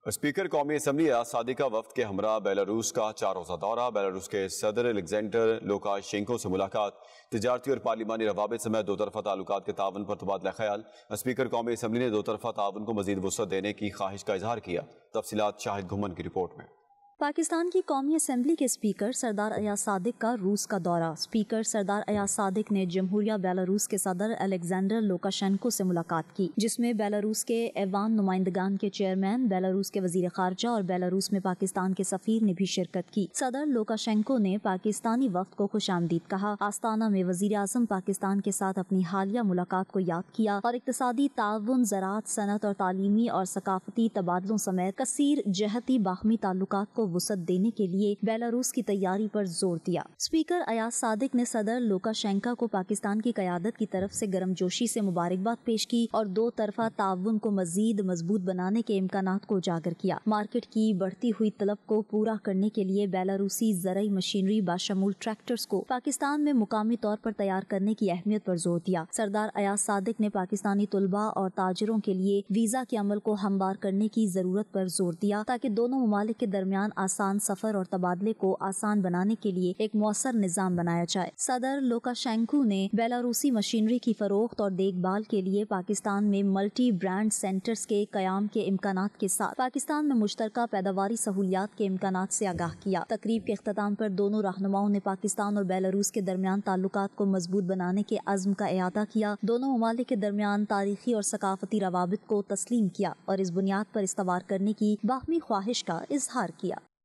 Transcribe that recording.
Speaker قومی assembly Ayaz Sadiq کا وفد کے ہمراہ بیلاروس کا 4 روزہ دورہ، بیلاروس کے صدر الیگزینڈر لوکاشینکو سے ملاقات، تجارتی اور پارلیمانی روابط سمیت دو طرفہ تعلقات کے تعاون پر تبادلہ خیال۔ اسپیکر قومی اسمبلی نے دو طرفہ تعاون کو مزید وسعت دینے کی خواہش کا اظہار کیا۔ تفصیلات شاہد گھمن کی رپورٹ میں۔ پاکستان کی قومی اسمبلی کے اسپیکر سردار ایاز صادق کا روس کا دورہ۔ اسپیکر سردار ایاز صادق نے جمہوریہ بیلاروس کے صدر الیگزینڈر لوکاشینکو سے ملاقات کی، جس میں بیلاروس کے ایوان نمائندگان کے چیئرمین، بیلاروس کے وزیر خارجہ اور بیلاروس میں پاکستان کے سفیر نے بھی شرکت کی۔ صدر لوکاشینکو نے پاکستانی وفد کو خوش آمدید کہا۔ آستانہ میں وزیر اعظم پاکستان کے ساتھ اپنی حالیہ ملاقات کو یاد کیا اور اقتصادی تعاون، زراعت، صنعت اور تعلیمی اور ثقافتی تبادلوں سمیت کثیر جہتی باہمی تعلقات کو وسعت دینے کے لیے بیلاروس کی تیاری پر زور دیا۔ اسپیکر ایاز صادق نے صدر لوکاشینکو کو پاکستان کی قیادت کی طرف سے گرم جوشی سے مبارکباد پیش کی اور دو طرفہ تعاون کو مزید مضبوط بنانے کے امکانات کو اجاگر کیا۔ مارکیٹ کی بڑھتی ہوئی طلب کو پورا کرنے کے لیے بیلاروسی زرعی مشینری بشمول ٹریکٹرز کو پاکستان میں مقامی طور پر تیار کرنے کی اہمیت پر زور دیا۔ سردار ایاز صادق نے پاکستانی طلباء اور تاجروں کے لیے ویزا کے عمل کو ہموار کرنے کی ضرورت پر زور دیا تاکہ دونوں ممالک کے درمیان آسان سفر اور تبادلے کو آسان بنانے کے لیے ایک مؤثر نظام بنایا جائے۔ صدر لوکاشینکو نے بیلاروسی مشینری کی فروخت اور دیکھ بھال کے لیے پاکستان میں ملٹی برانڈ سینٹرز کے قیام کے امکانات کے ساتھ پاکستان میں مشترکہ پیداواری سہولیات کے امکانات سے آگاہ کیا۔ تقریب کے اختتام پر دونوں رہنماؤں نے پاکستان اور بیلاروس کے درمیان تعلقات کو مضبوط بنانے کے عزم کا اعادہ کیا، دونوں ممالک کے درمیان تاریخی اور ثقافتی روابط کو تسلیم کیا اور اس بنیاد پر استوار کرنے کی باہمی خواہش کا اظہار کیا۔